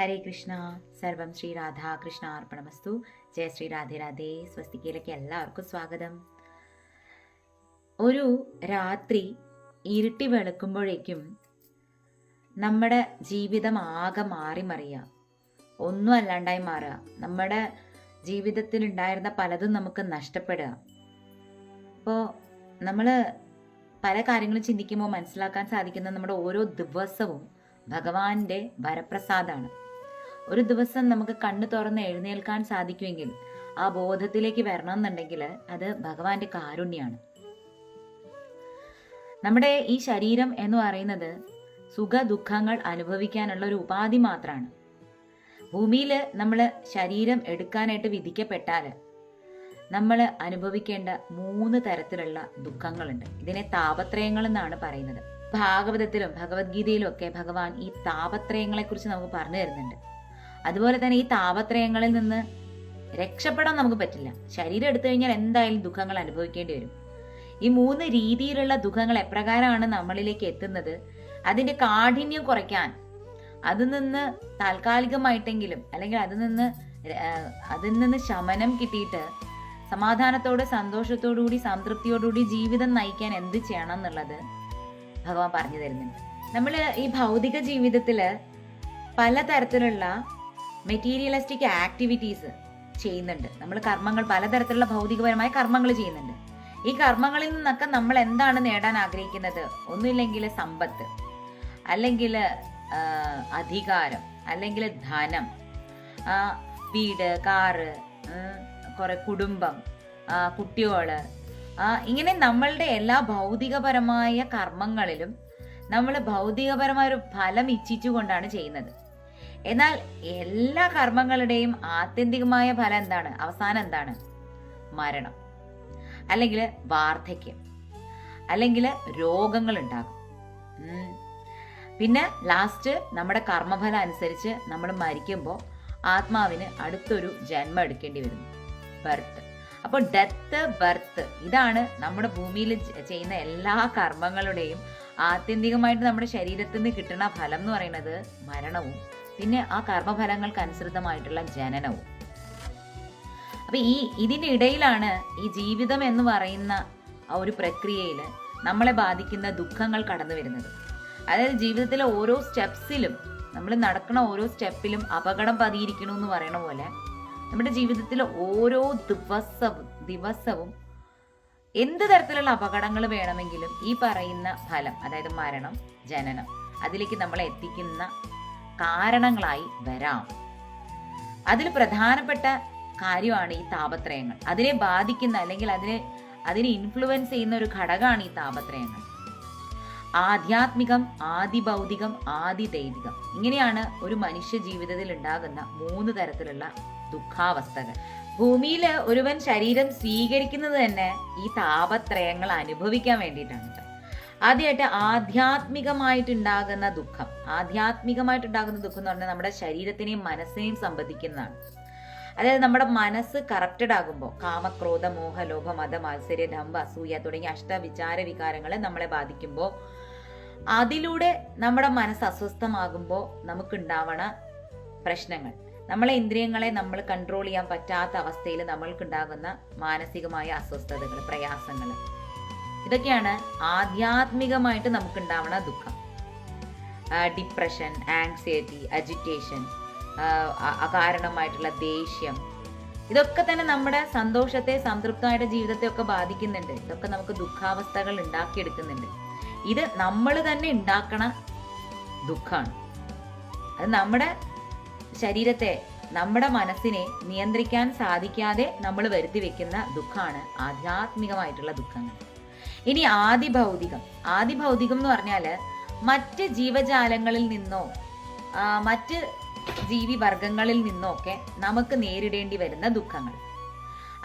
ഹരേ കൃഷ്ണ. സർവം ശ്രീ രാധാകൃഷ്ണ അർപ്പണമസ്തു. ജയ ശ്രീ രാധേ രാധേ. സ്വസ്തികയിലേക്ക് എല്ലാവർക്കും സ്വാഗതം. ഒരു രാത്രി ഇരുട്ടി വെളുക്കുമ്പോഴേക്കും നമ്മുടെ ജീവിതം ആകെ മാറി മറിയുക, ഒന്നും അല്ലാണ്ടായി മാറുക. നമ്മുടെ ജീവിതത്തിൽ ഉണ്ടായിരുന്ന പലതും നമുക്ക് നഷ്ടപ്പെടുക. അപ്പോൾ നമ്മൾ പല കാര്യങ്ങളും ചിന്തിക്കുമ്പോൾ മനസ്സിലാക്കാൻ സാധിക്കുന്ന നമ്മുടെ ഓരോ ദിവസവും ഭഗവാന്റെ വരപ്രസാദാണ്. ഒരു ദിവസം നമുക്ക് കണ്ണു തുറന്ന് എഴുന്നേൽക്കാൻ സാധിക്കുമെങ്കിൽ, ആ ബോധത്തിലേക്ക് വരണം എന്നുണ്ടെങ്കിൽ അത് ഭഗവാന്റെ കാരുണ്യാണ്. നമ്മുടെ ഈ ശരീരം എന്ന് പറയുന്നത് സുഖ ദുഃഖങ്ങൾ അനുഭവിക്കാനുള്ള ഒരു ഉപാധി മാത്രമാണ്. ഭൂമിയിൽ നമ്മൾ ശരീരം എടുക്കാനായിട്ട് വിധിക്കപ്പെട്ടാൽ നമ്മൾ അനുഭവിക്കേണ്ട 3 തരത്തിലുള്ള ദുഃഖങ്ങളുണ്ട്. ഇതിനെ താപത്രയങ്ങൾ എന്നാണ് പറയുന്നത്. ഭാഗവതത്തിലും ഭഗവത്ഗീതയിലും ഒക്കെ ഭഗവാൻ ഈ താപത്രയങ്ങളെ കുറിച്ച് നമുക്ക് പറഞ്ഞു തരുന്നുണ്ട്. അതുപോലെ തന്നെ ഈ താപത്രയങ്ങളിൽ നിന്ന് രക്ഷപ്പെടാൻ നമുക്ക് പറ്റില്ല. ശരീരം എടുത്തു കഴിഞ്ഞാൽ എന്തായാലും ദുഃഖങ്ങൾ അനുഭവിക്കേണ്ടി വരും. ഈ 3 രീതിയിലുള്ള ദുഃഖങ്ങൾ എപ്രകാരമാണ് നമ്മളിലേക്ക് എത്തുന്നത്, അതിന്റെ കാഠിന്യം കുറയ്ക്കാൻ, അതിൽ നിന്ന് താൽക്കാലികമായിട്ടെങ്കിലും അല്ലെങ്കിൽ അതിൽ നിന്ന് ശമനം കിട്ടിയിട്ട് സമാധാനത്തോടെ സന്തോഷത്തോടുകൂടി സംതൃപ്തിയോടുകൂടി ജീവിതം നയിക്കാൻ എന്ത് ചെയ്യണം എന്നുള്ളത് ഭഗവാൻ പറഞ്ഞു തരുന്നുണ്ട്. നമ്മൾ ഈ ഭൗതിക ജീവിതത്തില് പലതരത്തിലുള്ള മെറ്റീരിയലിസ്റ്റിക് ആക്ടിവിറ്റീസ് ചെയ്യുന്നുണ്ട്. നമ്മൾ കർമ്മങ്ങൾ, പലതരത്തിലുള്ള ഭൗതികപരമായ കർമ്മങ്ങൾ ചെയ്യുന്നുണ്ട്. ഈ കർമ്മങ്ങളിൽ നിന്നൊക്കെ നമ്മൾ എന്താണ് നേടാൻ ആഗ്രഹിക്കുന്നത്? ഒന്നുമില്ലെങ്കിൽ സമ്പത്ത്, അല്ലെങ്കിൽ അധികാരം, അല്ലെങ്കിൽ ധനം, വീട്, കാറ്, കുറെ കുടുംബം, കുട്ടികള്, ഇങ്ങനെ നമ്മളുടെ എല്ലാ ഭൗതികപരമായ കർമ്മങ്ങളിലും നമ്മൾ ഭൗതികപരമായ ഒരു ഫലം ഇച്ഛിച്ചുകൊണ്ടാണ് ചെയ്യുന്നത്. എന്നാൽ എല്ലാ കർമ്മങ്ങളുടെയും ആത്യന്തികമായ ഫലം എന്താണ്? അവസാനം എന്താണ്? മരണം, അല്ലെങ്കിൽ വാർദ്ധക്യം, അല്ലെങ്കിൽ രോഗങ്ങൾ ഉണ്ടാകും. പിന്നെ ലാസ്റ്റ് നമ്മുടെ കർമ്മഫലം അനുസരിച്ച് നമ്മൾ മരിക്കുമ്പോൾ ആത്മാവിന് അടുത്തൊരു ജന്മം എടുക്കേണ്ടി വരുന്നു, ബർത്ത്. അപ്പോൾ ഡെത്ത്, ബർത്ത്, ഇതാണ് നമ്മുടെ ഭൂമിയിൽ ചെയ്യുന്ന എല്ലാ കർമ്മങ്ങളുടെയും ആത്യന്തികമായിട്ട് നമ്മുടെ ശരീരത്തിൽ നിന്ന് കിട്ടുന്ന ഫലം എന്ന് പറയുന്നത് മരണവും പിന്നെ ആ കർമ്മഫലങ്ങൾക്ക് അനുസൃതമായിട്ടുള്ള ജനനവും. അപ്പൊ ഇതിന്റെ ഇടയിലാണ് ഈ ജീവിതം എന്ന് പറയുന്ന ആ ഒരു പ്രക്രിയയിൽ നമ്മളെ ബാധിക്കുന്ന ദുഃഖങ്ങൾ കടന്നു വരുന്നത്. അതായത് ജീവിതത്തിലെ ഓരോ സ്റ്റെപ്സിലും, നമ്മൾ നടക്കുന്ന ഓരോ സ്റ്റെപ്പിലും അപകടം പതിയിരിക്കണു എന്ന് പറയണ പോലെ നമ്മുടെ ജീവിതത്തിലെ ഓരോ ദിവസവും എന്ത് തരത്തിലുള്ള അപകടങ്ങൾ വേണമെങ്കിലും ഈ പറയുന്ന ഫലം, അതായത് മരണം, ജനനം, അതിലേക്ക് നമ്മളെ എത്തിക്കുന്ന കാരണങ്ങളായി വരാം. അതിൽ പ്രധാനപ്പെട്ട കാര്യമാണ് ഈ താപത്രയങ്ങൾ. അതിനെ ബാധിക്കുന്ന അല്ലെങ്കിൽ അതിനെ ഇൻഫ്ലുവൻസ് ചെയ്യുന്ന ഒരു ഘടകമാണ് ഈ താപത്രയങ്ങൾ. ആധ്യാത്മികം, ആദിഭൗതികം, ആദിദൈവികം, ഇങ്ങനെയാണ് ഒരു മനുഷ്യ ജീവിതത്തിൽ ഉണ്ടാകുന്ന 3 തരത്തിലുള്ള ദുഃഖാവസ്ഥകൾ. ഭൂമിയിൽ ഒരുവൻ ശരീരം സ്വീകരിക്കുന്നത് തന്നെ ഈ താപത്രയങ്ങൾ അനുഭവിക്കാൻ വേണ്ടിയിട്ടാണ്. ആദ്യമായിട്ട് ആധ്യാത്മികമായിട്ടുണ്ടാകുന്ന ദുഃഖം എന്ന് പറഞ്ഞാൽ നമ്മുടെ ശരീരത്തിനെയും മനസ്സിനെയും സംബന്ധിക്കുന്നതാണ്. അതായത് നമ്മുടെ മനസ്സ് കറപ്റ്റഡ് ആകുമ്പോൾ കാമക്രോധ മോഹ ലോഭ മത മാത്സര്യ ഡംഭ അസൂയ തുടങ്ങിയ അഷ്ടവിചാര വികാരങ്ങളെ നമ്മളെ ബാധിക്കുമ്പോൾ, അതിലൂടെ നമ്മുടെ മനസ്സ് അസ്വസ്ഥമാകുമ്പോൾ നമുക്കുണ്ടാവണ പ്രശ്നങ്ങൾ, നമ്മളെ ഇന്ദ്രിയങ്ങളെ നമ്മൾ കൺട്രോൾ ചെയ്യാൻ പറ്റാത്ത അവസ്ഥയിൽ നമ്മൾക്കുണ്ടാകുന്ന മാനസികമായ അസ്വസ്ഥതകൾ, പ്രയാസങ്ങൾ, ഇതൊക്കെയാണ് ആധ്യാത്മികമായിട്ട് നമുക്കുണ്ടാവണ ദുഃഖം. ഡിപ്രഷൻ, ആങ്സൈറ്റി, അജിറ്റേഷൻ, അകാരണമായിട്ടുള്ള ദേഷ്യം, ഇതൊക്കെ തന്നെ നമ്മുടെ സന്തോഷത്തെ, സംതൃപ്തമായിട്ട് ജീവിതത്തെ ഒക്കെ ബാധിക്കുന്നുണ്ട്. ഇതൊക്കെ നമുക്ക് ദുഃഖാവസ്ഥകൾ ഉണ്ടാക്കിയെടുക്കുന്നുണ്ട്. ഇത് നമ്മൾ തന്നെ ഉണ്ടാക്കണ ദുഃഖമാണ്. അത് നമ്മുടെ ശരീരത്തെ, നമ്മുടെ മനസ്സിനെ നിയന്ത്രിക്കാൻ സാധിക്കാതെ നമ്മൾ വരുത്തി വെക്കുന്ന ദുഃഖമാണ് ആധ്യാത്മികമായിട്ടുള്ള ദുഃഖങ്ങൾ. ഇനി ആദിഭൗതികം എന്ന് പറഞ്ഞാൽ മറ്റ് ജീവജാലങ്ങളിൽ നിന്നോ മറ്റ് ജീവിവർഗങ്ങളിൽ നിന്നോ ഒക്കെ നമുക്ക് നേരിടേണ്ടി വരുന്ന ദുഃഖങ്ങൾ.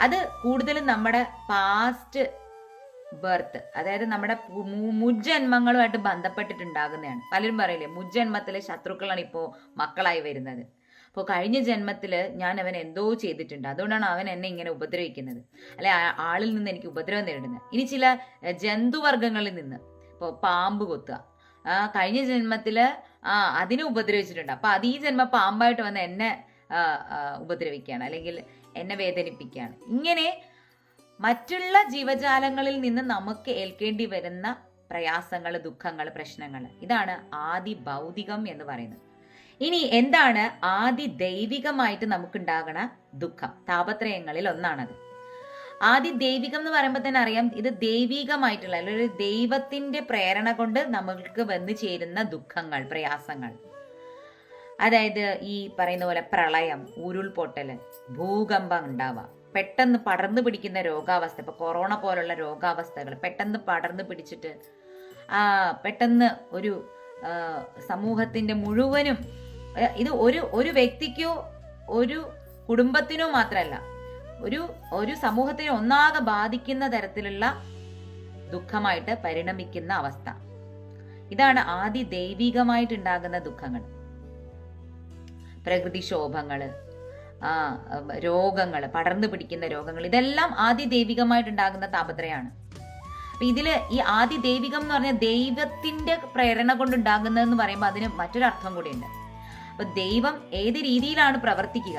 അത് കൂടുതലും നമ്മുടെ പാസ്റ്റ് ബർത്ത്, അതായത് നമ്മുടെ മുജ്ജന്മങ്ങളുമായിട്ട് ബന്ധപ്പെട്ടിട്ടുണ്ടാകുന്നതാണ്. പലരും പറയില്ലേ, മുജ്ജന്മത്തിലെ ശത്രുക്കളാണ് ഇപ്പോൾ മക്കളായി വരുന്നത്. അപ്പോൾ കഴിഞ്ഞ ജന്മത്തിൽ ഞാൻ അവൻ എന്തോ ചെയ്തിട്ടുണ്ട്, അതുകൊണ്ടാണ് അവൻ എന്നെ ഇങ്ങനെ ഉപദ്രവിക്കുന്നത്, അല്ലെ ആളിൽ നിന്ന് എനിക്ക് ഉപദ്രവം നേരിടുന്നത്. ഇനി ചില ജന്തുവർഗങ്ങളിൽ നിന്ന്, ഇപ്പോൾ പാമ്പ് കൊത്തുക, കഴിഞ്ഞ ജന്മത്തില് അതിനെ ഉപദ്രവിച്ചിട്ടുണ്ട്. അപ്പൊ അത് ഈ ജന്മ പാമ്പായിട്ട് വന്ന് എന്നെ ഉപദ്രവിക്കുകയാണ്, അല്ലെങ്കിൽ എന്നെ വേദനിപ്പിക്കുകയാണ്. ഇങ്ങനെ മറ്റുള്ള ജീവജാലങ്ങളിൽ നിന്ന് നമുക്ക് ഏൽക്കേണ്ടി വരുന്ന പ്രയാസങ്ങൾ, ദുഃഖങ്ങൾ, പ്രശ്നങ്ങൾ, ഇതാണ് ആദി ഭൗതികം എന്ന് പറയുന്നത്. ഇനി എന്താണ് ആദി ദൈവികമായിട്ട് നമുക്കുണ്ടാകണ ദുഃഖം? താപത്രയങ്ങളിൽ ഒന്നാണത്. ആദി ദൈവികം എന്ന് പറയുമ്പോൾ തന്നെ അറിയാം, ഇത് ദൈവികമായിട്ടുള്ള അല്ലെങ്കിൽ ദൈവത്തിന്റെ പ്രേരണ കൊണ്ട് നമ്മൾക്ക് വന്നു ചേരുന്ന ദുഃഖങ്ങൾ, പ്രയാസങ്ങൾ. അതായത് ഈ പറയുന്ന പോലെ പ്രളയം, ഉരുൾപൊട്ടല്, ഭൂകമ്പം ഉണ്ടാവുക, പെട്ടെന്ന് പടർന്നു പിടിക്കുന്ന രോഗാവസ്ഥ. ഇപ്പൊ കൊറോണ പോലുള്ള രോഗാവസ്ഥകൾ പെട്ടെന്ന് പടർന്നു പിടിച്ചിട്ട് പെട്ടെന്ന് ഒരു സമൂഹത്തിന്റെ മുഴുവനും, ഇത് ഒരു വ്യക്തിക്കോ ഒരു കുടുംബത്തിനോ മാത്രമല്ല, ഒരു സമൂഹത്തിനെ ഒന്നാകെ ബാധിക്കുന്ന തരത്തിലുള്ള ദുഃഖമായിട്ട് പരിണമിക്കുന്ന അവസ്ഥ. ഇതാണ് ആദി ദൈവികമായിട്ടുണ്ടാകുന്ന ദുഃഖങ്ങൾ. പ്രകൃതിക്ഷോഭങ്ങള്, രോഗങ്ങള്, പടർന്നു പിടിക്കുന്ന രോഗങ്ങൾ, ഇതെല്ലാം ആദി ദൈവികമായിട്ടുണ്ടാകുന്ന താപത്രയാണ്. അപ്പൊ ഇതില് ഈ ആദി ദൈവികം എന്ന് പറഞ്ഞാൽ ദൈവത്തിന്റെ പ്രേരണ കൊണ്ടുണ്ടാകുന്നതെന്ന് പറയുമ്പോൾ അതിന് മറ്റൊരർത്ഥം കൂടിയുണ്ട്. അപ്പൊ ദൈവം ഏത് രീതിയിലാണ് പ്രവർത്തിക്കുക,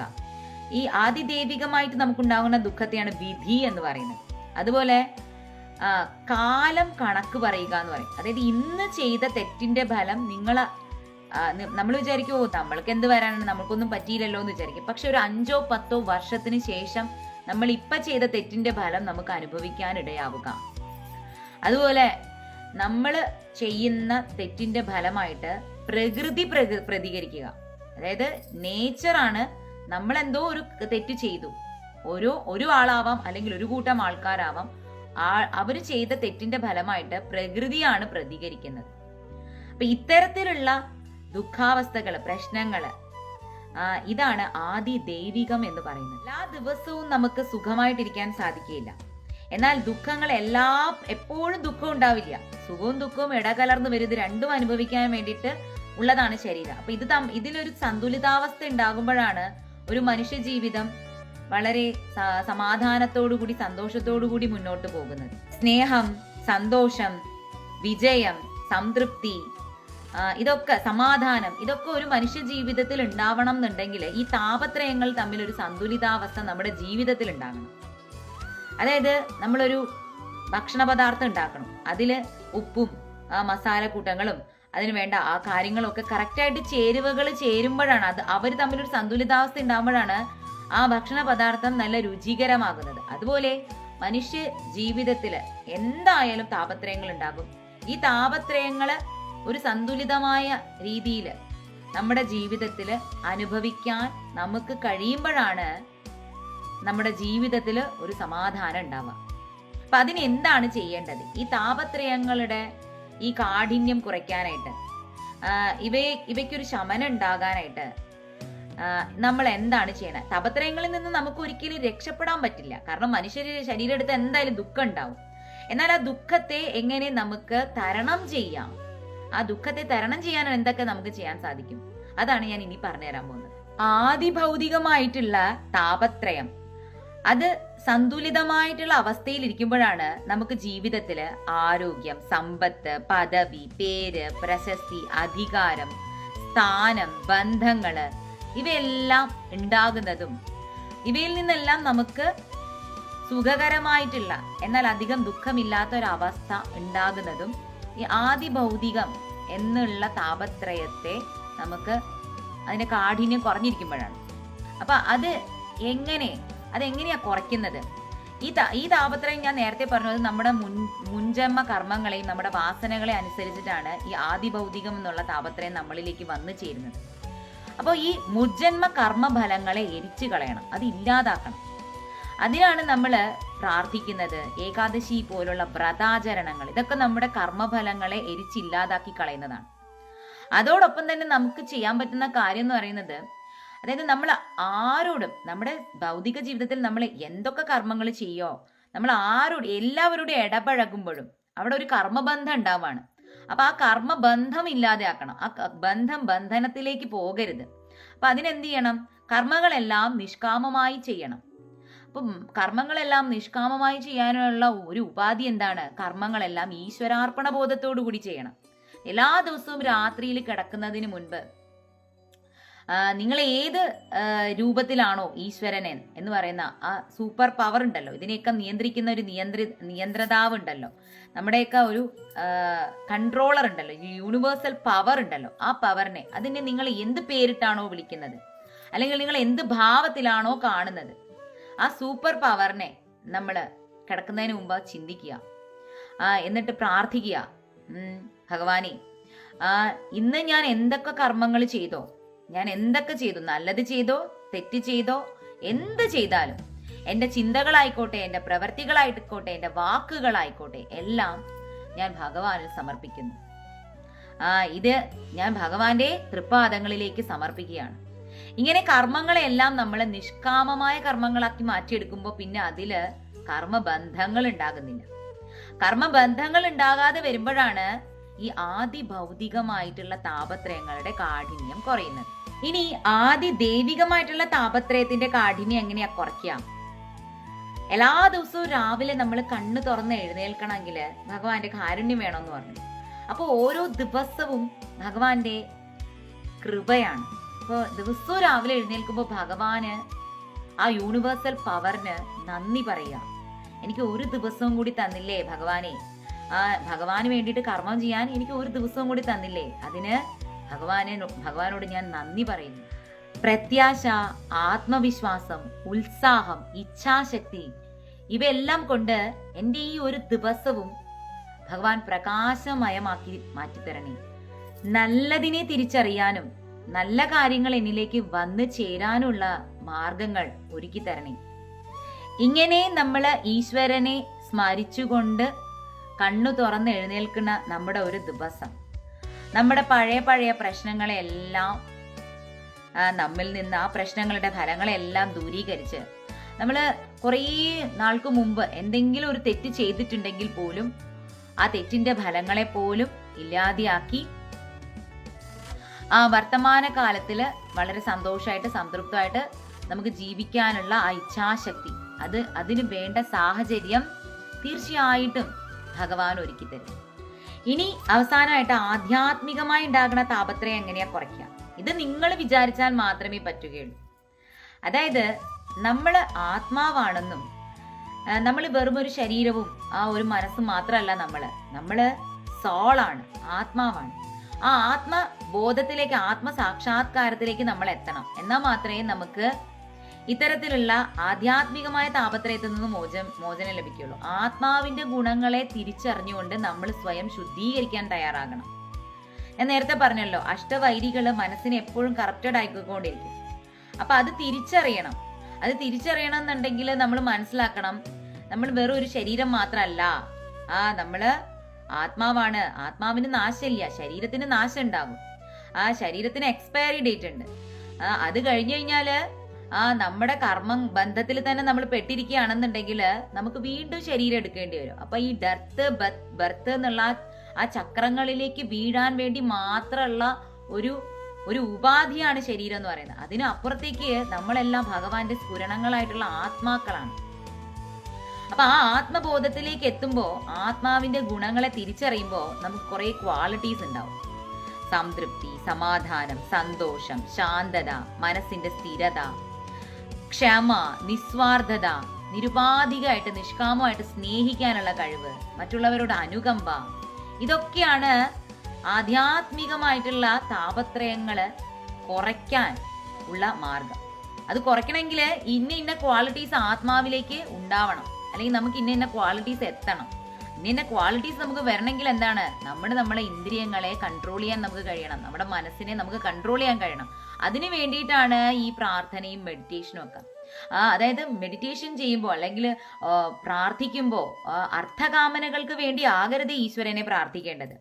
ഈ ആദി ദൈവികമായിട്ട് നമുക്കുണ്ടാകുന്ന ദുഃഖത്തെയാണ് വിധി എന്ന് പറയുന്നത്. അതുപോലെ കാലം കണക്ക് പറയുക എന്ന് പറയും. അതായത് ഇന്ന് ചെയ്ത തെറ്റിന്റെ ഫലം നമ്മൾ വിചാരിക്കുമോ നമ്മൾക്ക് എന്ത് വരാനാണ്, നമ്മൾക്കൊന്നും പറ്റിയില്ലല്ലോ എന്ന് വിചാരിക്കും. പക്ഷെ ഒരു 5-10 വർഷത്തിന് ശേഷം നമ്മൾ ഇപ്പൊ ചെയ്ത തെറ്റിന്റെ ഫലം നമുക്ക് അനുഭവിക്കാൻ ഇടയാവുക. അതുപോലെ നമ്മൾ ചെയ്യുന്ന തെറ്റിന്റെ ഫലമായിട്ട് പ്രകൃതി പ്രതികരിക്കുക. അതായത് നേച്ചറാണ്, നമ്മൾ എന്തോ ഒരു തെറ്റ് ചെയ്തു, ഒരു ആളാവാം അല്ലെങ്കിൽ ഒരു കൂട്ടം ആൾക്കാരാവാം, അവര് ചെയ്ത തെറ്റിന്റെ ഫലമായിട്ട് പ്രകൃതിയാണ് പ്രതികരിക്കുന്നത്. അപ്പൊ ഇത്തരത്തിലുള്ള ദുഃഖാവസ്ഥകള്, പ്രശ്നങ്ങള്, ഇതാണ് ആദി ദൈവികം എന്ന് പറയുന്നത്. എല്ലാ ദിവസവും നമുക്ക് സുഖമായിട്ടിരിക്കാൻ സാധിക്കില്ല. എന്നാൽ ദുഃഖങ്ങൾ എപ്പോഴും ദുഃഖം ഉണ്ടാവില്ല. സുഖവും ദുഃഖവും ഇടകലർന്ന് വരും. ഇത് രണ്ടും അനുഭവിക്കാൻ വേണ്ടിയിട്ട് ഉള്ളതാണ് ശരീരം. അപ്പൊ ഇതിലൊരു സന്തുലിതാവസ്ഥ ഉണ്ടാകുമ്പോഴാണ് ഒരു മനുഷ്യ ജീവിതം വളരെ സമാധാനത്തോടുകൂടി, സന്തോഷത്തോടുകൂടി മുന്നോട്ട് പോകുന്നത്. സ്നേഹം, സന്തോഷം, വിജയം, സംതൃപ്തി, ഇതൊക്കെ, സമാധാനം, ഇതൊക്കെ ഒരു മനുഷ്യ ജീവിതത്തിൽ ഉണ്ടാവണം എന്നുണ്ടെങ്കിൽ ഈ താപത്രയങ്ങൾ തമ്മിൽ ഒരു സന്തുലിതാവസ്ഥ നമ്മുടെ ജീവിതത്തിൽ ഉണ്ടാകണം. അതായത് നമ്മളൊരു ഭക്ഷണ പദാർത്ഥം ഉണ്ടാക്കണം, അതില് ഉപ്പും മസാലക്കൂട്ടങ്ങളും അതിന് വേണ്ട ആ കാര്യങ്ങളൊക്കെ കറക്റ്റായിട്ട് ചേരുവകൾ ചേരുമ്പോഴാണ്, അവർ തമ്മിലൊരു സന്തുലിതാവസ്ഥ ഉണ്ടാകുമ്പോഴാണ് ആ ഭക്ഷണ പദാർത്ഥം നല്ല രുചികരമാകുന്നത്. അതുപോലെ മനുഷ്യ ജീവിതത്തില് എന്തായാലും താപത്രയങ്ങൾ ഉണ്ടാകും. ഈ താപത്രയങ്ങള് ഒരു സന്തുലിതമായ രീതിയിൽ നമ്മുടെ ജീവിതത്തിൽ അനുഭവിക്കാൻ നമുക്ക് കഴിയുമ്പോഴാണ് നമ്മുടെ ജീവിതത്തിൽ ഒരു സമാധാനം ഉണ്ടാവുക. അപ്പൊ അതിന് എന്താണ് ചെയ്യേണ്ടത്? ഈ താപത്രയങ്ങളുടെ ഈ കാഠിന്യം കുറയ്ക്കാനായിട്ട്, ഇവയ്ക്കൊരു ശമനം ഉണ്ടാകാനായിട്ട് നമ്മൾ എന്താണ് ചെയ്യണത്? താപത്രയങ്ങളിൽ നിന്ന് നമുക്ക് ഒരിക്കലും രക്ഷപ്പെടാൻ പറ്റില്ല. കാരണം മനുഷ്യ ശരീരം എടുത്ത് എന്തായാലും ദുഃഖം ഉണ്ടാവും. എന്നാൽ ആ ദുഃഖത്തെ എങ്ങനെ നമുക്ക് തരണം ചെയ്യാം, ആ ദുഃഖത്തെ തരണം ചെയ്യാൻ എന്തൊക്കെ നമുക്ക് ചെയ്യാൻ സാധിക്കും, അതാണ് ഞാൻ ഇനി പറഞ്ഞുതരാൻ പോകുന്നത്. ആദിഭൗതികമായിട്ടുള്ള താപത്രയം അത് സന്തുലിതമായിട്ടുള്ള അവസ്ഥയിൽ ഇരിക്കുമ്പോഴാണ് നമുക്ക് ജീവിതത്തില് ആരോഗ്യം, സമ്പത്ത്, പദവി, പേര്, പ്രശസ്തി, അധികാരം, സ്ഥാനം, ബന്ധങ്ങള്, ഇവയെല്ലാം ഉണ്ടാകുന്നതും ഇവയിൽ നിന്നെല്ലാം നമുക്ക് സുഖകരമായിട്ടുള്ള എന്നാൽ അധികം ദുഃഖമില്ലാത്ത ഒരു അവസ്ഥ ഉണ്ടാകുന്നതും ഈ ആദിഭൗതികം എന്നുള്ള താപത്രയത്തെ നമുക്ക് അതിന്റെ കാഠിന്യം കുറഞ്ഞിരിക്കുമ്പോഴാണ്. അപ്പൊ അതെങ്ങനെയാ കുറയ്ക്കുന്നത്? ഈ താപത്രയം ഞാൻ നേരത്തെ പറഞ്ഞത് നമ്മുടെ മുൻജന്മ കർമ്മങ്ങളെയും നമ്മുടെ വാസനകളെ അനുസരിച്ചിട്ടാണ് ഈ ആദിഭൗതികം എന്നുള്ള താപത്രയം നമ്മളിലേക്ക് വന്നു ചേരുന്നത്. അപ്പോൾ ഈ മുജ്ജന്മ കർമ്മഫലങ്ങളെ എരിച്ചു കളയണം, അത് ഇല്ലാതാക്കണം. അതിനാണ് നമ്മൾ പ്രാർത്ഥിക്കുന്നത്. ഏകാദശി പോലുള്ള വ്രതാചരണങ്ങൾ, ഇതൊക്കെ നമ്മുടെ കർമ്മഫലങ്ങളെ എരിച്ചില്ലാതാക്കി കളയുന്നതാണ്. അതോടൊപ്പം തന്നെ നമുക്ക് ചെയ്യാൻ പറ്റുന്ന കാര്യം എന്ന് പറയുന്നത്, അതായത് നമ്മൾ ആരോടും നമ്മുടെ ഭൗതിക ജീവിതത്തിൽ നമ്മൾ എന്തൊക്കെ കർമ്മങ്ങൾ ചെയ്യോ, നമ്മൾ എല്ലാവരോടും ഇടപഴകുമ്പോഴും അവിടെ ഒരു കർമ്മബന്ധം ഉണ്ടാവാണ്. അപ്പൊ ആ കർമ്മബന്ധം ഇല്ലാതെയാക്കണം. ആ ബന്ധനത്തിലേക്ക് പോകരുത്. അപ്പൊ അതിനെന്ത് ചെയ്യണം? കർമ്മങ്ങളെല്ലാം നിഷ്കാമമായി ചെയ്യണം. അപ്പം കർമ്മങ്ങളെല്ലാം നിഷ്കാമമായി ചെയ്യാനുള്ള ഒരു ഉപാധി എന്താണ്? കർമ്മങ്ങളെല്ലാം ഈശ്വരാർപ്പണ ബോധത്തോടു കൂടി ചെയ്യണം. എല്ലാ ദിവസവും രാത്രിയിൽ കിടക്കുന്നതിന് മുൻപ് നിങ്ങൾ ഏത് രൂപത്തിലാണോ ഈശ്വരൻ എന്ന് പറയുന്ന ആ സൂപ്പർ പവർ ഉണ്ടല്ലോ, ഇതിനെയൊക്കെ നിയന്ത്രിക്കുന്ന ഒരു നിയന്ത്രതാവ് ഉണ്ടല്ലോ, നമ്മുടെയൊക്കെ ഒരു കൺട്രോളർ ഉണ്ടല്ലോ, യൂണിവേഴ്സൽ പവർ ഉണ്ടല്ലോ, ആ പവറിനെ അതിനെ നിങ്ങൾ എന്ത് പേരിട്ടാണോ വിളിക്കുന്നത്, അല്ലെങ്കിൽ നിങ്ങൾ എന്ത് ഭാവത്തിലാണോ കാണുന്നത്, ആ സൂപ്പർ പവറിനെ നമ്മൾ കിടക്കുന്നതിന് മുമ്പ് ചിന്തിക്കുക. എന്നിട്ട് പ്രാർത്ഥിക്കുക, ഭഗവാനെ ഇന്ന് ഞാൻ എന്തൊക്കെ കർമ്മങ്ങൾ ചെയ്തോ, ഞാൻ എന്തൊക്കെ ചെയ്തു, നല്ലത് ചെയ്തോ തെറ്റ് ചെയ്തോ, എന്ത് ചെയ്താലും എൻ്റെ ചിന്തകളായിക്കോട്ടെ, എൻ്റെ പ്രവൃത്തികളായിക്കോട്ടെ, എൻ്റെ വാക്കുകളായിക്കോട്ടെ, എല്ലാം ഞാൻ ഭഗവാനിൽ സമർപ്പിക്കുന്നു. ഇത് ഞാൻ ഭഗവാന്റെ തൃപ്പാദങ്ങളിലേക്ക് സമർപ്പിക്കുകയാണ്. ഇങ്ങനെ കർമ്മങ്ങളെല്ലാം നമ്മൾ നിഷ്കാമമായ കർമ്മങ്ങളാക്കി മാറ്റിയെടുക്കുമ്പോൾ പിന്നെ അതില് കർമ്മബന്ധങ്ങൾ ഉണ്ടാകുന്നില്ല. കർമ്മബന്ധങ്ങൾ ഉണ്ടാകാതെ വരുമ്പോഴാണ് ഈ ആദി ഭൗതികമായിട്ടുള്ള താപത്രയങ്ങളുടെ കാഠിന്യം കുറയുന്നത്. ഇനി ആദി ദൈവികമായിട്ടുള്ള താപത്രയത്തിന്റെ കാഠിന്യം എങ്ങനെയാ കുറയ്ക്കുക? എല്ലാ ദിവസവും രാവിലെ നമ്മൾ കണ്ണ് തുറന്ന് എഴുന്നേൽക്കണമെങ്കിൽ ഭഗവാന്റെ കാരുണ്യം വേണമെന്ന് പറഞ്ഞു. അപ്പോൾ ഓരോ ദിവസവും ഭഗവാന്റെ കൃപയാണ്. അപ്പോൾ ദിവസവും രാവിലെ എഴുന്നേൽക്കുമ്പോൾ ഭഗവാന്, ആ യൂണിവേഴ്സൽ പവറിന് നന്ദി പറയുക. എനിക്ക് ഒരു ദിവസവും കൂടി തന്നില്ലേ ഭഗവാനെ, ഭഗവാന് വേണ്ടിയിട്ട് കർമ്മം ചെയ്യാൻ എനിക്ക് ഒരു ദിവസവും കൂടി തന്നില്ലേ, അതിന് ഭഗവാനോട് ഞാൻ നന്ദി പറയുന്നു. പ്രത്യാശ, ആത്മവിശ്വാസം, ഉത്സാഹം, ഇച്ഛാശക്തി ഇവയെല്ലാം കൊണ്ട് എൻ്റെ ഈ ഒരു ദിവസവും ഭഗവാൻ പ്രകാശമയമാക്കി മാറ്റിത്തരണേ. നല്ലതിനെ തിരിച്ചറിയാനും നല്ല കാര്യങ്ങൾ എന്നിലേക്ക് വന്നു ചേരാനുള്ള മാർഗങ്ങൾ ഒരുക്കി തരണേ. ഇങ്ങനെ നമ്മൾ ഈശ്വരനെ സ്മരിച്ചുകൊണ്ട് കണ്ണു തുറന്ന് എഴുന്നേൽക്കുന്ന നമ്മുടെ ഒരു ദിവസം നമ്മുടെ പഴയ പ്രശ്നങ്ങളെല്ലാം നമ്മിൽ നിന്ന്, ആ പ്രശ്നങ്ങളുടെ ഫലങ്ങളെല്ലാം ദൂരീകരിച്ച്, നമ്മൾ കുറേ നാൾക്ക് മുമ്പ് എന്തെങ്കിലും ഒരു തെറ്റ് ചെയ്തിട്ടുണ്ടെങ്കിൽ പോലും ആ തെറ്റിന്റെ ഫലങ്ങളെ പോലും ഇല്ലാതെയാക്കി ആ വർത്തമാന കാലത്തില് വളരെ സന്തോഷമായിട്ട് സംതൃപ്തമായിട്ട് നമുക്ക് ജീവിക്കാനുള്ള ആ ഇച്ഛാശക്തി, അതിന് വേണ്ട സാഹചര്യം തീർച്ചയായിട്ടും ഭഗവാൻ ഒരുക്കി തരും. ഇനി അവസാനമായിട്ട് ആധ്യാത്മികമായി ഉണ്ടാകുന്ന താപത്രയം എങ്ങനെയാ കുറയ്ക്കുക? ഇത് നിങ്ങൾ വിചാരിച്ചാൽ മാത്രമേ പറ്റുകയുള്ളൂ. അതായത് നമ്മൾ ആത്മാവാണെന്നും നമ്മൾ വെറും ഒരു ശരീരവും ആ ഒരു മനസ്സും മാത്രമല്ല, നമ്മള് സോളാണ്, ആത്മാവാണ്. ആ ആത്മബോധത്തിലേക്ക്, ആത്മസാക്ഷാത്കാരത്തിലേക്ക് നമ്മൾ എത്തണം. എന്നാൽ മാത്രമേ നമുക്ക് ഇത്തരത്തിലുള്ള ആധ്യാത്മികമായ താപത്രയത്തിൽ നിന്ന് മോചനം ലഭിക്കുകയുള്ളൂ. ആത്മാവിന്റെ ഗുണങ്ങളെ തിരിച്ചറിഞ്ഞുകൊണ്ട് നമ്മൾ സ്വയം ശുദ്ധീകരിക്കാൻ തയ്യാറാകണം. ഞാൻ നേരത്തെ പറഞ്ഞല്ലോ, അഷ്ടവൈരികള് മനസ്സിനെ എപ്പോഴും കറപ്റ്റഡ് ആയിക്കൊണ്ടിരിക്കും. അപ്പൊ അത് തിരിച്ചറിയണം. എന്നുണ്ടെങ്കിൽ നമ്മൾ മനസ്സിലാക്കണം, നമ്മൾ വെറും ഒരു ശരീരം മാത്രമല്ല, നമ്മള് ആത്മാവാണ്. ആത്മാവിന് നാശമില്ല, ശരീരത്തിന് നാശം ഉണ്ടാകും. ആ ശരീരത്തിന് എക്സ്പയറി ഡേറ്റ് ഉണ്ട്. അത് കഴിഞ്ഞു കഴിഞ്ഞാല് നമ്മുടെ കർമ്മ ബന്ധത്തിൽ തന്നെ നമ്മൾ പെട്ടിരിക്കുകയാണെന്നുണ്ടെങ്കിൽ നമുക്ക് വീണ്ടും ശരീരം എടുക്കേണ്ടി വരും. അപ്പൊ ഈ ഡെത്ത് ബർത്ത് എന്നുള്ള ആ ചക്രങ്ങളിലേക്ക് വീഴാൻ വേണ്ടി മാത്രമുള്ള ഒരു ഉപാധിയാണ് ശരീരം എന്ന് പറയുന്നത്. അതിന് അപ്പുറത്തേക്ക് നമ്മളെല്ലാം ഭഗവാന്റെ സ്ഫുരണങ്ങളായിട്ടുള്ള ആത്മാക്കളാണ്. അപ്പൊ ആ ആത്മബോധത്തിലേക്ക് എത്തുമ്പോൾ, ആത്മാവിന്റെ ഗുണങ്ങളെ തിരിച്ചറിയുമ്പോൾ നമുക്ക് കുറെ ക്വാളിറ്റീസ് ഉണ്ടാവും. സംതൃപ്തി, സമാധാനം, സന്തോഷം, ശാന്തത, മനസ്സിന്റെ സ്ഥിരത, ക്ഷമ, നിസ്വാർത്ഥത, നിരുപാധികമായിട്ട് നിഷ്കാമമായിട്ട് സ്നേഹിക്കാനുള്ള കഴിവ്, മറ്റുള്ളവരോട് അനുകമ്പ, ഇതൊക്കെയാണ് ആധ്യാത്മികമായിട്ടുള്ള താപത്രയങ്ങള് കുറയ്ക്കാൻ ഉള്ള മാർഗം. അത് കുറയ്ക്കണമെങ്കിൽ ഇന്ന ക്വാളിറ്റീസ് ആത്മാവിലേക്ക് ഉണ്ടാവണം, അല്ലെങ്കിൽ നമുക്ക് ഇന്ന ക്വാളിറ്റീസ് എത്തണം. ഇന്ന ക്വാളിറ്റീസ് നമുക്ക് വരണമെങ്കിൽ എന്താണ്? നമ്മളെ ഇന്ദ്രിയങ്ങളെ കൺട്രോൾ ചെയ്യാൻ നമുക്ക് കഴിയണം, നമ്മുടെ മനസ്സിനെ നമുക്ക് കൺട്രോൾ ചെയ്യാൻ കഴിയണം. അതിന് വേണ്ടിയിട്ടാണ് ഈ പ്രാർത്ഥനയും മെഡിറ്റേഷനും ഒക്കെ. അതായത് മെഡിറ്റേഷൻ ചെയ്യുമ്പോൾ അല്ലെങ്കിൽ പ്രാർത്ഥിക്കുമ്പോൾ അർത്ഥകാമനകൾക്ക് വേണ്ടി ആകരുത് ഈശ്വരനെ പ്രാർത്ഥിക്കേണ്ടത്.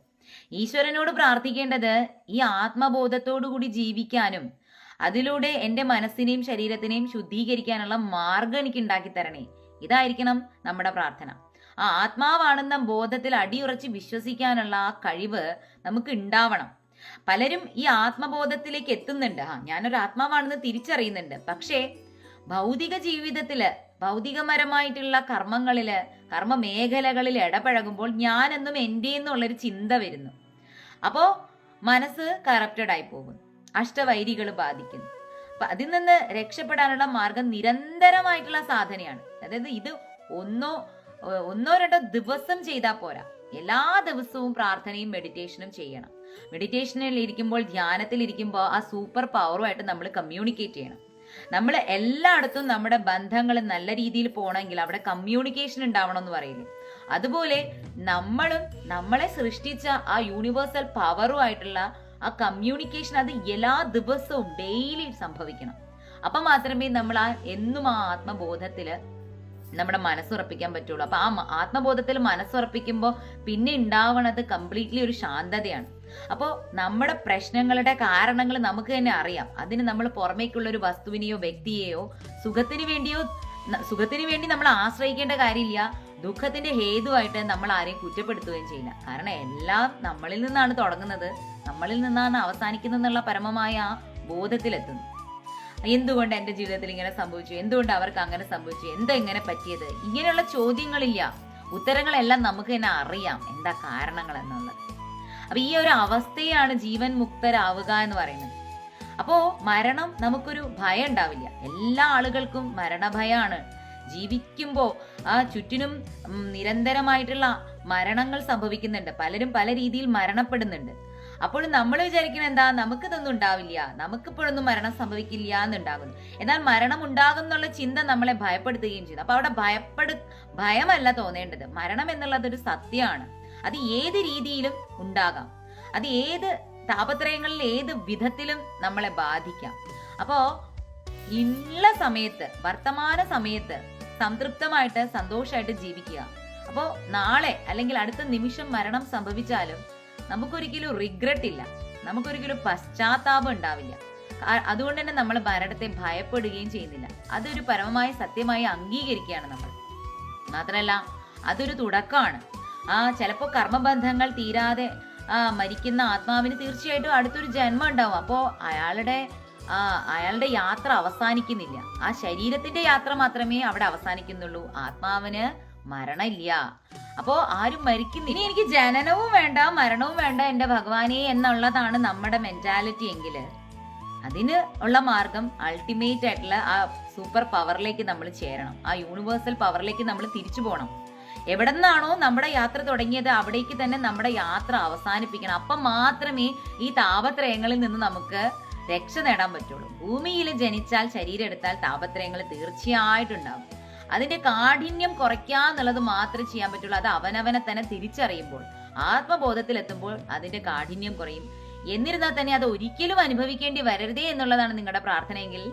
ഈശ്വരനോട് പ്രാർത്ഥിക്കേണ്ടത് ഈ ആത്മബോധത്തോടു കൂടി ജീവിക്കാനും അതിലൂടെ എൻ്റെ മനസ്സിനെയും ശരീരത്തിനെയും ശുദ്ധീകരിക്കാനുള്ള മാർഗം എനിക്ക് ഉണ്ടാക്കി തരണേ. ഇതായിരിക്കണം നമ്മുടെ പ്രാർത്ഥന. ആ ആത്മാവാണെന്ന ബോധത്തിൽ അടിയുറച്ച് വിശ്വസിക്കാനുള്ള ആ കഴിവ് നമുക്ക് ഉണ്ടാവണം. പലരും ഈ ആത്മബോധത്തിലേക്ക് എത്തുന്നുണ്ട്, ഞാനൊരു ആത്മാവാണെന്ന് തിരിച്ചറിയുന്നുണ്ട്. പക്ഷേ ഭൗതിക ജീവിതത്തില്, ഭൗതികപരമായിട്ടുള്ള കർമ്മ മേഖലകളിൽ ഇടപഴകുമ്പോൾ ഞാനെന്നും എൻ്റെ എന്നുള്ളൊരു ചിന്ത വരുന്നു. അപ്പോൾ മനസ്സ് കറപ്റ്റഡ് ആയി പോകുന്നു, അഷ്ടവൈരികൾ ബാധിക്കുന്നു. അപ്പൊ അതിൽ നിന്ന് രക്ഷപ്പെടാനുള്ള മാർഗം നിരന്തരമായിട്ടുള്ള സാധനയാണ്. അതായത് ഇത് ഒന്നോ രണ്ടോ ദിവസം ചെയ്താൽ പോരാ, എല്ലാ ദിവസവും പ്രാർത്ഥനയും മെഡിറ്റേഷനും ചെയ്യണം. മെഡിറ്റേഷനിൽ ഇരിക്കുമ്പോൾ, ധ്യാനത്തിൽ ഇരിക്കുമ്പോൾ ആ സൂപ്പർ പവറുമായിട്ട് നമ്മൾ കമ്മ്യൂണിക്കേറ്റ് ചെയ്യണം. നമ്മൾ എല്ലായിടത്തും നമ്മുടെ ബന്ധങ്ങൾ നല്ല രീതിയിൽ പോകണമെങ്കിൽ അവിടെ കമ്മ്യൂണിക്കേഷൻ ഉണ്ടാവണം എന്ന് പറയില്ലേ, അതുപോലെ നമ്മളും നമ്മളെ സൃഷ്ടിച്ച ആ യൂണിവേഴ്സൽ പവറുമായിട്ടുള്ള ആ കമ്മ്യൂണിക്കേഷൻ അത് എല്ലാ ദിവസവും ഡെയിലി സംഭവിക്കണം. അപ്പം മാത്രമേ നമ്മൾ എന്നും ആ ആത്മബോധത്തില് നമ്മുടെ മനസ്സുറപ്പിക്കാൻ പറ്റുള്ളൂ. അപ്പൊ ആ ആത്മബോധത്തിൽ മനസ്സുറപ്പിക്കുമ്പോൾ പിന്നെ ഉണ്ടാവണത് കംപ്ലീറ്റ്ലി ഒരു ശാന്തതയാണ്. അപ്പോൾ നമ്മുടെ പ്രശ്നങ്ങളുടെ കാരണങ്ങൾ നമുക്ക് തന്നെ അറിയാം. അതിന് നമ്മൾ പുറമേക്കുള്ള ഒരു വസ്തുവിനെയോ വ്യക്തിയെയോ സുഖത്തിന് വേണ്ടി നമ്മൾ ആശ്രയിക്കേണ്ട കാര്യമില്ല. ദുഃഖത്തിന്റെ ഹേതുവായിട്ട് നമ്മൾ ആരെയും കുറ്റപ്പെടുത്തുകയും ചെയ്യില്ല. കാരണം എല്ലാം നമ്മളിൽ നിന്നാണ് തുടങ്ങുന്നത്, നമ്മളിൽ നിന്നാണ് അവസാനിക്കുന്നത് എന്നുള്ള പരമമായ ആ ബോധത്തിലെത്തുന്നു. എന്തുകൊണ്ട് എൻ്റെ ജീവിതത്തിൽ ഇങ്ങനെ സംഭവിച്ചു, എന്തുകൊണ്ട് അവർക്ക് അങ്ങനെ സംഭവിച്ചു, എന്താ ഇങ്ങനെ പറ്റിയത്, ഇങ്ങനെയുള്ള ചോദ്യങ്ങളില്ല. ഉത്തരങ്ങളെല്ലാം നമുക്ക് തന്നെ അറിയാം എന്താ കാരണങ്ങൾ എന്നുള്ളത്. അപ്പൊ ഈ ഒരു അവസ്ഥയാണ് ജീവൻ മുക്തരാവുക എന്ന് പറയുന്നത്. അപ്പോ മരണം നമുക്കൊരു ഭയം ഉണ്ടാവില്ല. എല്ലാ ആളുകൾക്കും മരണഭയമാണ്. ജീവിക്കുമ്പോൾ ആ ചുറ്റിനും നിരന്തരമായിട്ടുള്ള മരണങ്ങൾ സംഭവിക്കുന്നുണ്ട്, പലരും പല രീതിയിൽ മരണപ്പെടുന്നുണ്ട്. അപ്പോൾ നമ്മൾ വിചാരിക്കുന്നത് എന്താ, നമുക്കിതൊന്നും ഉണ്ടാവില്ല, നമുക്കിപ്പോഴൊന്നും മരണം സംഭവിക്കില്ല എന്നുണ്ടാകുന്നു. എന്നാൽ മരണം ഉണ്ടാകും എന്നുള്ള ചിന്ത നമ്മളെ ഭയപ്പെടുത്തുകയും ചെയ്തു. അപ്പൊ അവിടെ ഭയമല്ല തോന്നേണ്ടത്. മരണം എന്നുള്ളതൊരു സത്യമാണ്. അത് ഏത് രീതിയിലും ഉണ്ടാകാം, അത് ഏത് താപത്രയങ്ങളിൽ ഏത് വിധത്തിലും നമ്മളെ ബാധിക്കാം. അപ്പോ ഉള്ള സമയത്ത്, വർത്തമാന സമയത്ത് സംതൃപ്തമായിട്ട് സന്തോഷമായിട്ട് ജീവിക്കുക. അപ്പോൾ നാളെ അല്ലെങ്കിൽ അടുത്ത നിമിഷം മരണം സംഭവിച്ചാലും നമുക്കൊരിക്കലും റിഗ്രറ്റ് ഇല്ല, നമുക്കൊരിക്കലും പശ്ചാത്താപം ഉണ്ടാവില്ല. അതുകൊണ്ട് തന്നെ നമ്മൾ മരണത്തെ ഭയപ്പെടുകയും ചെയ്യുന്നില്ല. അതൊരു പരമമായ സത്യമായി അംഗീകരിക്കുകയാണ് നമ്മൾ. മാത്രമല്ല അതൊരു തുടക്കമാണ്. ചിലപ്പോൾ കർമ്മബന്ധങ്ങൾ തീരാതെ മരിക്കുന്ന ആത്മാവിന് തീർച്ചയായിട്ടും അടുത്തൊരു ജന്മം ഉണ്ടാവും. അപ്പോൾ അയാളുടെ യാത്ര അവസാനിക്കുന്നില്ല. ആ ശരീരത്തിന്റെ യാത്ര മാത്രമേ അവിടെ അവസാനിക്കുന്നുള്ളൂ. ആത്മാവിന് മരണമില്ല. അപ്പോ ആരും മരിക്കുന്നില്ല. ഇനി എനിക്ക് ജനനവും വേണ്ട മരണവും വേണ്ട എൻ്റെ ഭഗവാനെ എന്നുള്ളതാണ് നമ്മുടെ മെന്റാലിറ്റി എങ്കിൽ അതിന് ഉള്ള മാർഗം അൾട്ടിമേറ്റ് ആയിട്ടുള്ള ആ സൂപ്പർ പവറിലേക്ക് നമ്മൾ ചേരണം. ആ യൂണിവേഴ്സൽ പവറിലേക്ക് നമ്മൾ തിരിച്ചു പോകണം. എവിടെ നിന്നാണോ നമ്മുടെ യാത്ര തുടങ്ങിയത് അവിടേക്ക് തന്നെ നമ്മുടെ യാത്ര അവസാനിപ്പിക്കണം. അപ്പം മാത്രമേ ഈ താപത്രയങ്ങളിൽ നിന്ന് നമുക്ക് രക്ഷ നേടാൻ പറ്റുള്ളൂ. ഭൂമിയിൽ ജനിച്ചാൽ, ശരീരം എടുത്താൽ താപത്രയങ്ങൾ തീർച്ചയായിട്ടും ഉണ്ടാവും. അതിന്റെ കാഠിന്യം കുറയ്ക്കാന്നുള്ളത് മാത്രമേ ചെയ്യാൻ പറ്റുള്ളൂ. അത് അവനവനെ തന്നെ തിരിച്ചറിയുമ്പോൾ, ആത്മബോധത്തിലെത്തുമ്പോൾ അതിന്റെ കാഠിന്യം കുറയും. എന്നിരുന്നാൽ തന്നെ അത് ഒരിക്കലും അനുഭവിക്കേണ്ടി വരരുതേ എന്നുള്ളതാണ് നിങ്ങളുടെ പ്രാർത്ഥനയെങ്കിൽ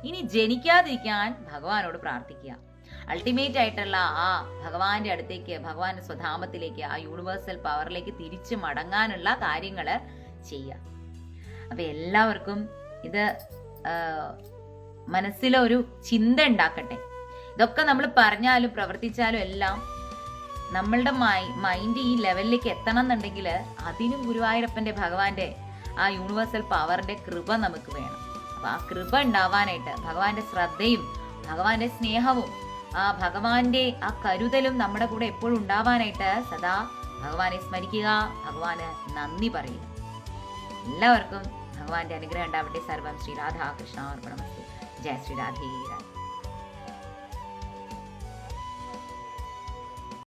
ഇനി ജനിക്കാതിരിക്കാൻ ഭഗവാനോട് പ്രാർത്ഥിക്കുക. അൾട്ടിമേറ്റ് ആയിട്ടുള്ള ആ ഭഗവാന്റെ അടുത്തേക്ക്, ഭഗവാന്റെ സ്വധാമത്തിലേക്ക്, ആ യൂണിവേഴ്സൽ പവറിലേക്ക് തിരിച്ചു മടങ്ങാനുള്ള കാര്യങ്ങൾ ചെയ്യുക. അപ്പൊ എല്ലാവർക്കും ഇത് മനസ്സിലൊരു ചിന്ത ഉണ്ടാക്കട്ടെ. ഇതൊക്കെ നമ്മൾ പറഞ്ഞാലും പ്രവർത്തിച്ചാലും എല്ലാം നമ്മളുടെ മൈൻഡ് ഈ ലെവലിലേക്ക് എത്തണം എന്നുണ്ടെങ്കിൽ അതിനും ഗുരുവായൂരപ്പന്റെ ഭഗവാന്റെ ആ യൂണിവേഴ്സൽ പവറിന്റെ കൃപ നമുക്ക് വേണം. അപ്പൊ ആ കൃപ ഉണ്ടാവാനായിട്ട് ഭഗവാന്റെ ശ്രദ്ധയും ഭഗവാന്റെ സ്നേഹവും ആ ഭഗവാന്റെ ആ കരുതലും നമ്മുടെ കൂടെ എപ്പോഴും ഉണ്ടാവാനായിട്ട് സദാ ഭഗവാനെ സ്മരിക്കുക, ഭഗവാന് നന്ദി പറയുക. എല്ലാവർക്കും ഭഗവാന്റെ അനുഗ്രഹം ഉണ്ടാവട്ടെ. സർവം ശ്രീ രാധാകൃഷ്ണ അർപ്പണമസ്തു. ജയ ശ്രീ രാധേ.